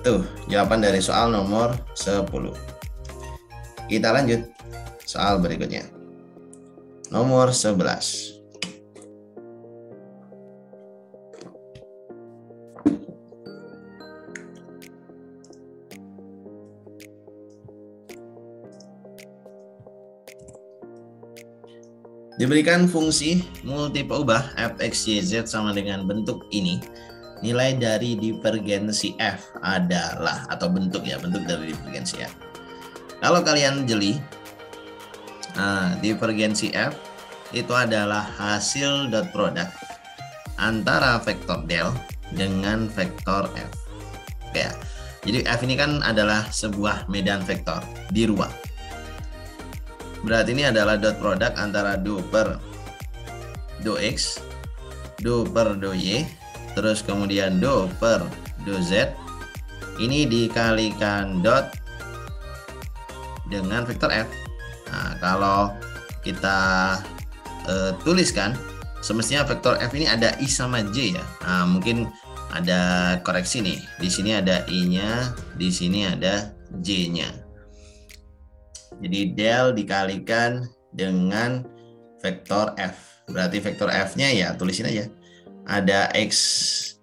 tuh jawaban dari soal nomor 10. Kita lanjut soal berikutnya. Nomor 11. Diberikan fungsi multiple ubah f(x, y, z) sama dengan bentuk ini. Nilai dari divergensi f adalah, atau bentuk ya, bentuk dari divergensi f. Kalau kalian jeli, divergensi f itu adalah hasil dot product antara vektor del dengan vektor f. Oke ya. Jadi f ini kan adalah sebuah medan vektor di ruang. Berarti ini adalah dot product antara do per do x, do per do y, terus kemudian do per do z. Ini dikalikan dot dengan vektor f. Nah, kalau kita tuliskan, semestinya vektor f ini ada i sama j ya. Nah, mungkin ada koreksi nih. Di sini ada i-nya, di sini ada j-nya. Jadi del dikalikan dengan vektor f. Berarti vektor f-nya ya tulisin aja. Ada x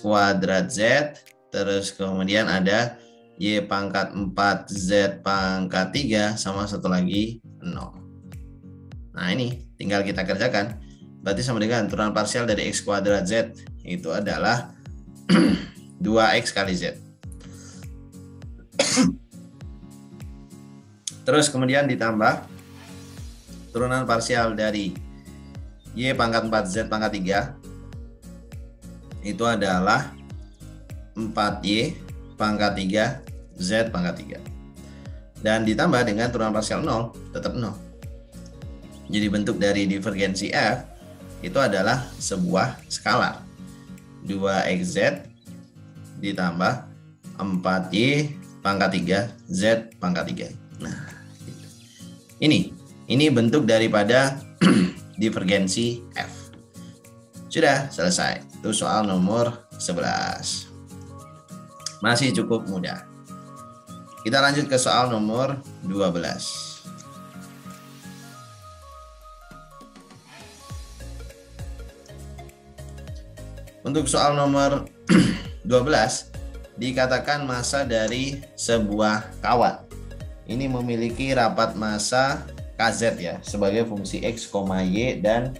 kuadrat z, terus kemudian ada y pangkat 4 z pangkat 3 sama satu lagi 0. Nah, ini tinggal kita kerjakan. Berarti sama dengan turunan parsial dari x kuadrat z itu adalah 2x kali z. Terus kemudian ditambah turunan parsial dari y pangkat 4 z pangkat 3 itu adalah 4y pangkat 3 z pangkat 3. Dan ditambah dengan turunan parsial 0 tetap 0. Jadi bentuk dari divergensi f itu adalah sebuah skalar 2xz ditambah 4y pangkat 3 z pangkat 3. Nah, ini bentuk daripada divergensi f. Sudah selesai. Itu soal nomor 11. Masih cukup mudah. Kita lanjut ke soal nomor 12. Untuk soal nomor 12 dikatakan massa dari sebuah kawat ini memiliki rapat massa kz ya sebagai fungsi x, y dan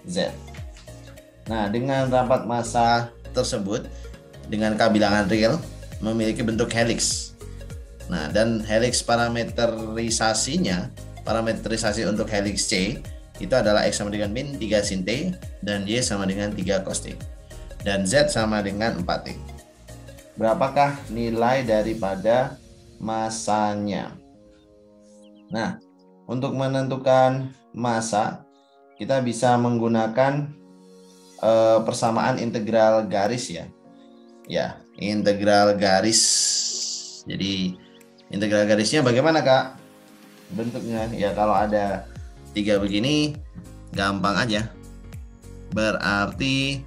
z. Nah, dengan rapat massa tersebut dengan k bilangan real memiliki bentuk helix. Nah, dan helix parametrisasi untuk helix C itu adalah x sama dengan min 3 sin t dan y sama dengan 3 cos t dan z sama dengan 4t. Berapakah nilai daripada massanya? Nah, untuk menentukan massa kita bisa menggunakan persamaan integral garis ya. Ya, integral garis. Jadi integral garisnya bagaimana, Kak? Bentuknya ya kalau ada 3 begini gampang aja. Berarti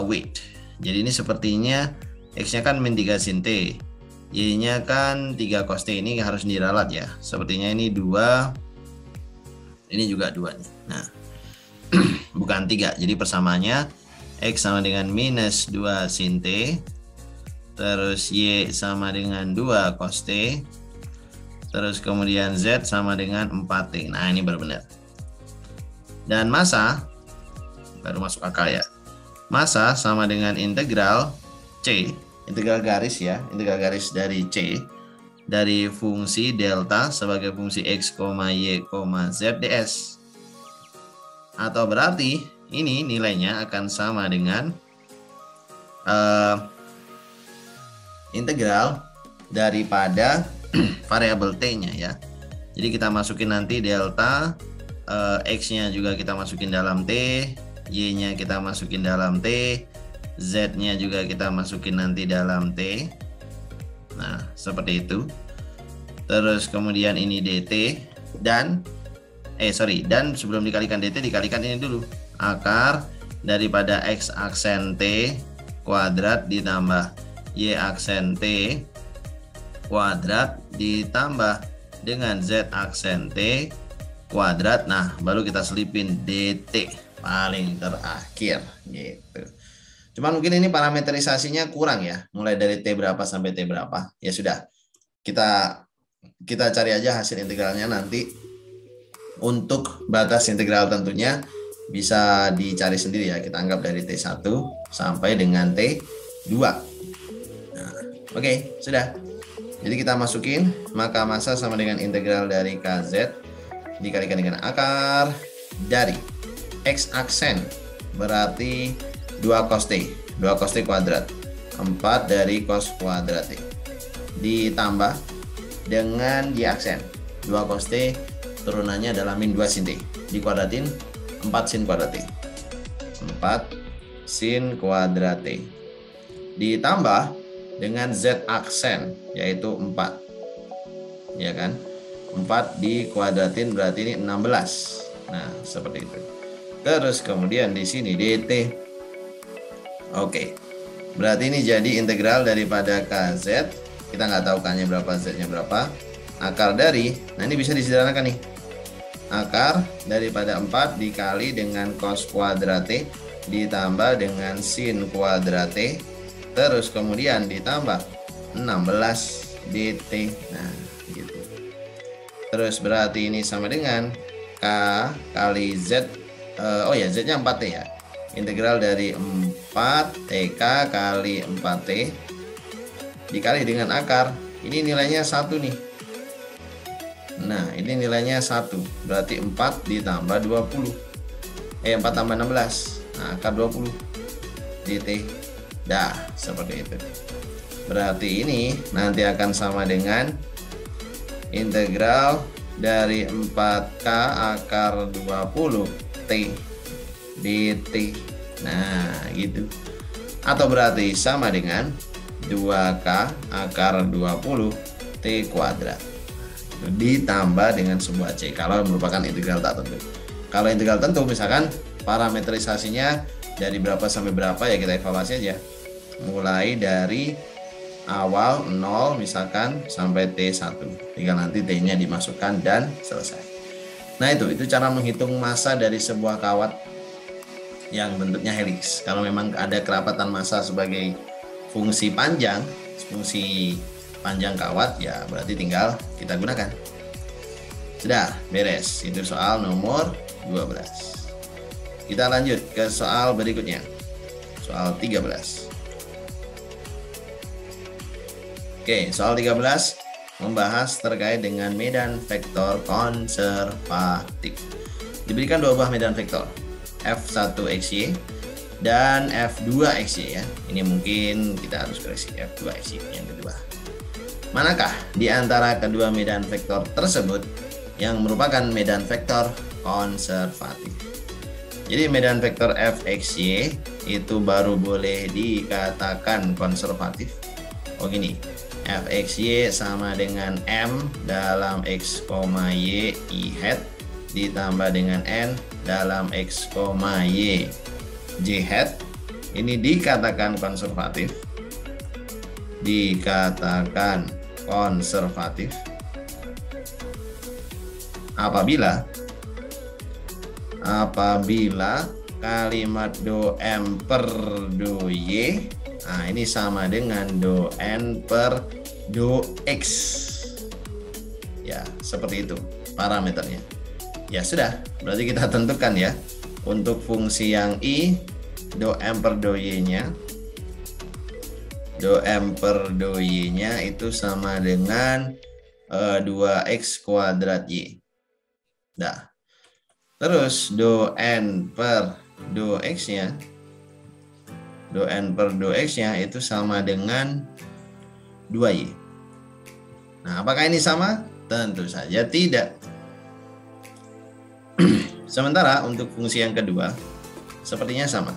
weight. Jadi ini sepertinya x-nya kan min 3 sin t. Y-nya kan 3 cos t, ini harus diralat ya. Sepertinya ini 2. Ini juga 2 nih. Nah, bukan 3. Jadi persamaannya x sama dengan minus 2 sin t. Terus y sama dengan 2 cos t. Terus kemudian z sama dengan 4t. Nah, ini baru benar. Dan massa baru masuk akal ya. Massa sama dengan integral C, integral garis ya, integral garis dari C dari fungsi delta sebagai fungsi x, y, z ds. Atau berarti ini nilainya akan sama dengan integral daripada variabel t-nya ya. Jadi kita masukin nanti delta, x-nya juga kita masukin dalam t, y-nya kita masukin dalam t, z-nya juga kita masukin nanti dalam t. Nah, seperti itu. Terus kemudian ini dt dan dan sebelum dikalikan dt dikalikan ini dulu. Akar daripada x aksen t kuadrat ditambah y aksen t kuadrat ditambah dengan z aksen t kuadrat. Nah, baru kita selipin dt paling terakhir gitu. Cuman mungkin ini parameterisasinya kurang ya, mulai dari T berapa sampai T berapa. Ya sudah, kita cari aja hasil integralnya nanti. Untuk batas integral tentunya bisa dicari sendiri ya, kita anggap dari T1 sampai dengan T2. Nah, oke, sudah. Jadi kita masukin, maka massa sama dengan integral dari KZ dikalikan dengan akar dari X aksen, berarti 2 cos T, 2 cos T kuadrat, 4 dari cos kuadrat T, ditambah dengan Y aksen, 2 cos T, turunannya adalah min 2 sin T, dikuadratin 4 sin kuadrat T, 4 sin kuadrat T, ditambah dengan Z aksen, yaitu 4, ya kan, 4 dikuadratin berarti ini 16. Nah, seperti itu. Terus kemudian di sini dt. Oke, berarti ini jadi integral daripada KZ. Kita nggak tahu K-nya berapa, Z-nya berapa. Akar dari, nah ini bisa disederhanakan nih. Akar daripada 4 dikali dengan cos kuadrat T ditambah dengan sin kuadrat T. Terus kemudian ditambah 16 dt. Nah, gitu. Terus berarti ini sama dengan K kali Z. Z-nya 4T ya. Integral dari 4 TK kali 4T dikali dengan akar. Ini nilainya 1 nih. Nah, ini nilainya 1. Berarti 4 ditambah 20. 4 tambah 16. Nah, akar 20 dt. Dah, seperti itu. Berarti ini nanti akan sama dengan integral dari 4K akar 20 T dt. Nah, gitu. Atau berarti sama dengan 2K akar 20 T kuadrat ditambah dengan sebuah C kalau merupakan integral tak tentu. Kalau integral tentu misalkan parameterisasinya dari berapa sampai berapa ya kita evaluasi aja. Mulai dari awal 0 misalkan sampai T1. Tinggal nanti T-nya dimasukkan dan selesai. Nah, itu cara menghitung massa dari sebuah kawat yang bentuknya heliks. Kalau memang ada kerapatan massa sebagai fungsi panjang kawat, ya berarti tinggal kita gunakan. Sudah, beres. Itu soal nomor 12. Kita lanjut ke soal berikutnya. Soal 13. Oke, soal 13 membahas terkait dengan medan vektor konservatif. Diberikan dua buah medan vektor, F1XY dan F2XY ya. Ini mungkin kita harus koreksi F2XY yang kedua. Manakah di antara kedua medan vektor tersebut yang merupakan medan vektor konservatif? Jadi medan vektor Fxy itu baru boleh dikatakan konservatif. Oh gini, Fxy sama dengan M dalam X, Y I hat ditambah dengan N dalam X, Y J hat. Ini dikatakan konservatif. Dikatakan konservatif apabila kalimat do M per do Y, nah ini sama dengan do N per do X. Ya, seperti itu parameternya. Ya sudah, berarti kita tentukan ya. Untuk fungsi yang I, do M per do Y nya do M per do Y-nya itu sama dengan 2X kuadrat Y. Nah, terus do N per do X-nya, do N per do X-nya itu sama dengan 2Y. Nah, apakah ini sama? Tentu saja tidak. Sementara untuk fungsi yang kedua, sepertinya sama.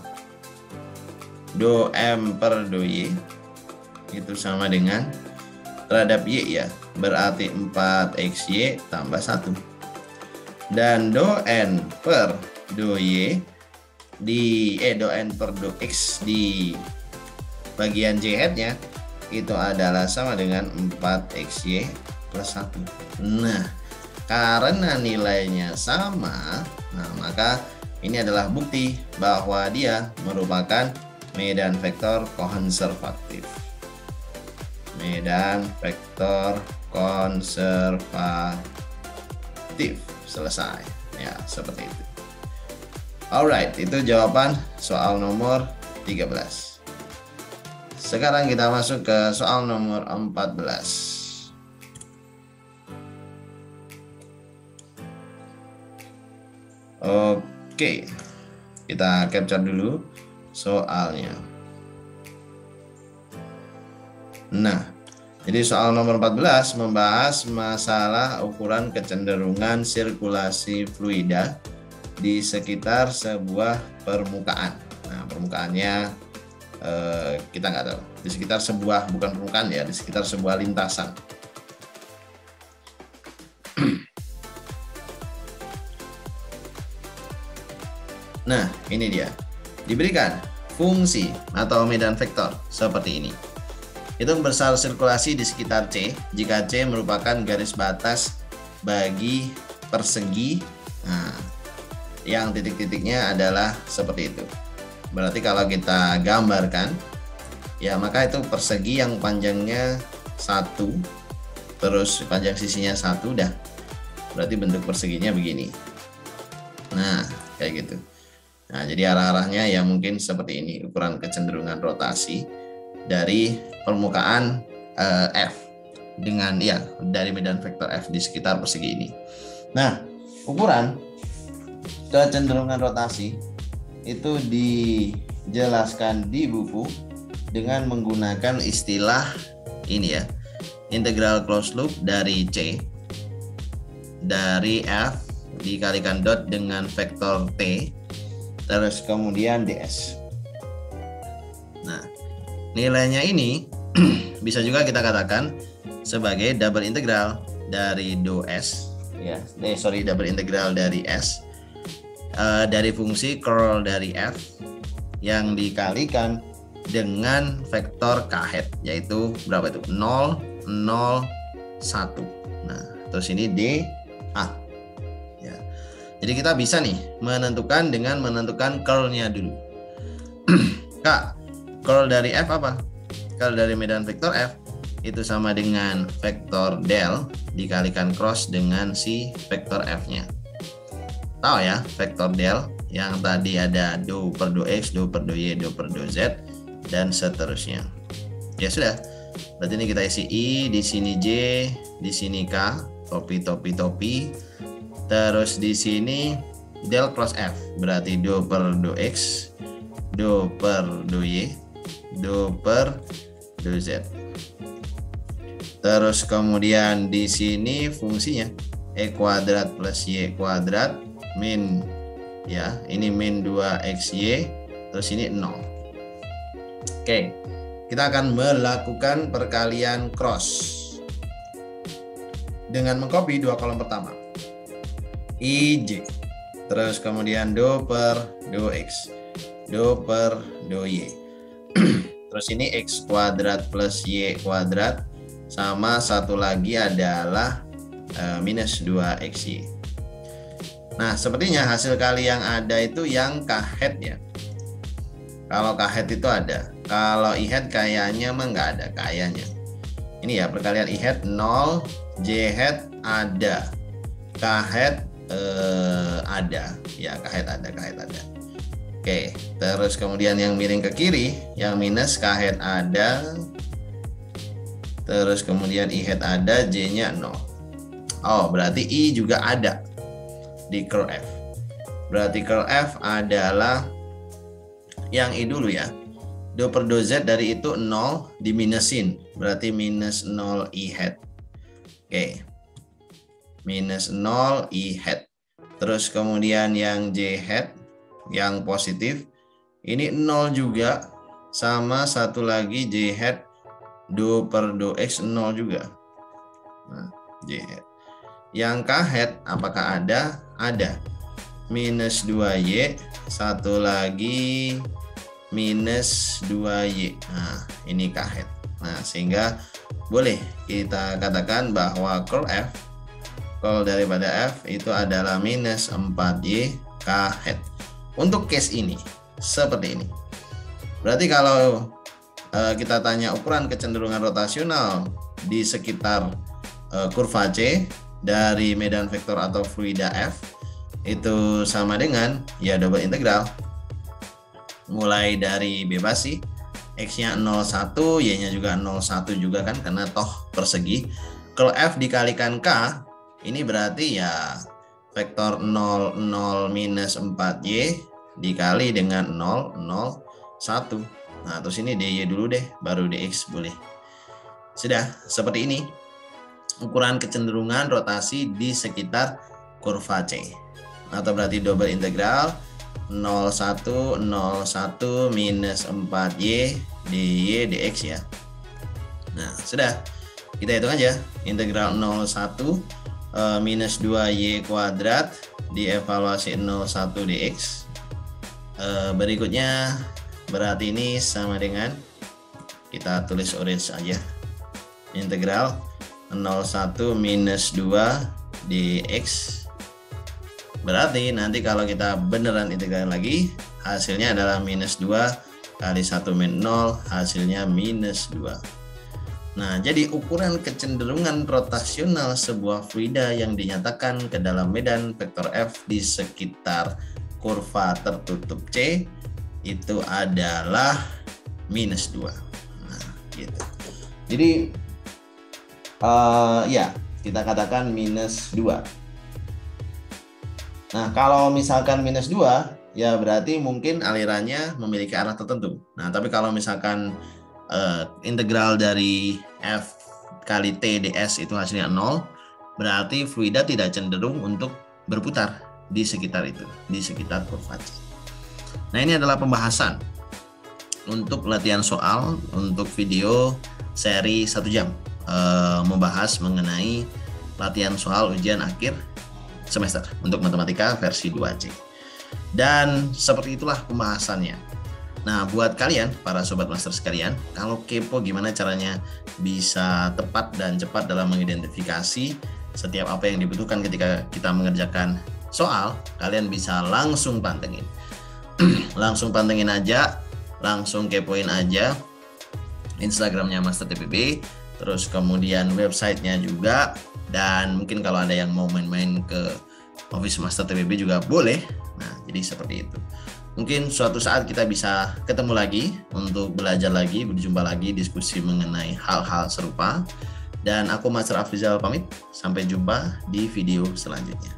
Do M per do Y itu sama dengan terhadap Y ya, berarti 4XY tambah 1. Dan do N per do Y do N per do X di bagian JH-nya itu adalah sama dengan 4XY plus 1. Nah, karena nilainya sama, nah maka ini adalah bukti bahwa dia merupakan medan vektor konservatif. Medan vektor konservatif. Selesai. Ya, seperti itu. Alright, itu jawaban soal nomor 13. Sekarang kita masuk ke soal nomor 14. Oke, kita capture dulu soalnya. Nah, jadi soal nomor 14 membahas masalah ukuran kecenderungan sirkulasi fluida di sekitar sebuah permukaan. Nah, permukaannya kita nggak tahu. Di sekitar sebuah, bukan permukaan ya, di sekitar sebuah lintasan. Nah, ini dia. Diberikan fungsi atau medan vektor seperti ini. Itu besar sirkulasi di sekitar C jika C merupakan garis batas bagi persegi. Nah, yang titik-titiknya adalah seperti itu. Berarti kalau kita gambarkan, ya maka itu persegi yang panjangnya 1, terus panjang sisinya 1, dah. Berarti bentuk perseginya begini. Nah, kayak gitu. Nah, jadi arah-arahnya ya mungkin seperti ini, ukuran kecenderungan rotasi dari permukaan F dengan ya dari medan vektor F di sekitar persegi ini. Nah, ukuran kecenderungan rotasi itu dijelaskan di buku dengan menggunakan istilah ini ya, integral closed loop dari C dari F dikalikan dot dengan vektor T terus kemudian ds. Nah, nilainya ini bisa juga kita katakan sebagai double integral dari do S ya, double integral dari S dari fungsi curl dari F yang dikalikan dengan vektor k hat, yaitu berapa itu? 0, 0, 1. Nah, terus ini d a. Ya. Jadi kita bisa nih menentukan dengan menentukan curl-nya dulu. Kak, curl dari F apa? Curl dari medan vektor F itu sama dengan vektor del dikalikan cross dengan si vektor F-nya. Tahu ya, vektor del yang tadi ada do per do X, do per do Y, do per do Z, dan seterusnya. Ya sudah, berarti ini kita isi I, di sini J, di sini K, topi. Terus di sini del cross F, berarti do per do X, do per do Y, do per do Z. Terus kemudian di sini fungsinya E kuadrat plus Y kuadrat min, ya ini min 2XY, terus ini 0. Oke, kita akan melakukan perkalian cross dengan mengcopy dua kolom pertama IJ, terus kemudian do per do X, do per do Y. Terus ini X kuadrat plus Y kuadrat sama satu lagi adalah minus 2XY. Nah, sepertinya hasil kali yang ada itu yang K hat ya. Kalau K hat itu ada, kalau I hat kayaknya mah nggak ada kayaknya. Ini ya perkalian I hat 0, J hat ada, K hat ada, ya K hat ada. Oke, terus kemudian yang miring ke kiri, yang minus K hat ada, terus kemudian I hat ada, J-nya 0. Oh, berarti I juga ada di curl F. Berarti curl F adalah yang I dulu ya. Do per do Z dari itu 0 diminusin, berarti minus 0 I hat. Oke. Minus 0 I hat. Terus kemudian yang J hat yang positif ini 0 juga, sama satu lagi J hat do per do X 0 juga. Nah, J hat. Yang K hat apakah ada? Ada. Minus 2Y, satu lagi minus 2Y. Nah, ini K hat. Nah, sehingga boleh kita katakan bahwa curl F, curl daripada F itu adalah minus 4Y K hat. Untuk case ini seperti ini. Berarti kalau kita tanya ukuran kecenderungan rotasional di sekitar kurva C dari medan vektor atau fluida F, itu sama dengan ya double integral mulai dari bebas sih, X-nya 01, Y-nya juga 01 juga kan, karena toh persegi. Curl F dikalikan K, ini berarti ya vektor 0, 0 minus 4Y dikali dengan 0, 0, 1. Nah, terus ini DY dulu deh, baru DX boleh. Sudah, seperti ini ukuran kecenderungan rotasi di sekitar kurva C. Atau berarti double integral 01, 01 minus 4Y dy dx ya. Nah, sudah. Kita hitung aja. Integral 01 minus 2Y kuadrat dievaluasi 01 dx. Berikutnya berarti ini sama dengan, kita tulis orange aja, integral 01 minus 2 dx. Berarti nanti kalau kita beneran integralin lagi, hasilnya adalah minus 2 kali 1 min 0, hasilnya minus 2. Nah, jadi ukuran kecenderungan rotasional sebuah fluida yang dinyatakan ke dalam medan vektor F di sekitar kurva tertutup C itu adalah minus 2. Nah, gitu. Jadi ya, kita katakan minus 2. Nah, kalau misalkan minus 2, ya berarti mungkin alirannya memiliki arah tertentu. Nah, tapi kalau misalkan integral dari F kali T ds itu hasilnya 0, berarti fluida tidak cenderung untuk berputar di sekitar itu, di sekitar kurva C. Nah, ini adalah pembahasan untuk latihan soal untuk video seri 1 jam, membahas mengenai latihan soal ujian akhir semester untuk matematika versi 2C. Dan seperti itulah pembahasannya. Nah, buat kalian para sobat master sekalian, kalau kepo gimana caranya bisa tepat dan cepat dalam mengidentifikasi setiap apa yang dibutuhkan ketika kita mengerjakan soal, kalian bisa langsung pantengin. Langsung pantengin aja, langsung kepoin aja Instagramnya Master TPB, terus kemudian websitenya juga. Dan mungkin kalau ada yang mau main-main ke Office Master TPB juga boleh. Nah, jadi seperti itu. Mungkin suatu saat kita bisa ketemu lagi untuk belajar lagi, berjumpa lagi, diskusi mengenai hal-hal serupa. Dan aku Master Afrizal pamit, sampai jumpa di video selanjutnya.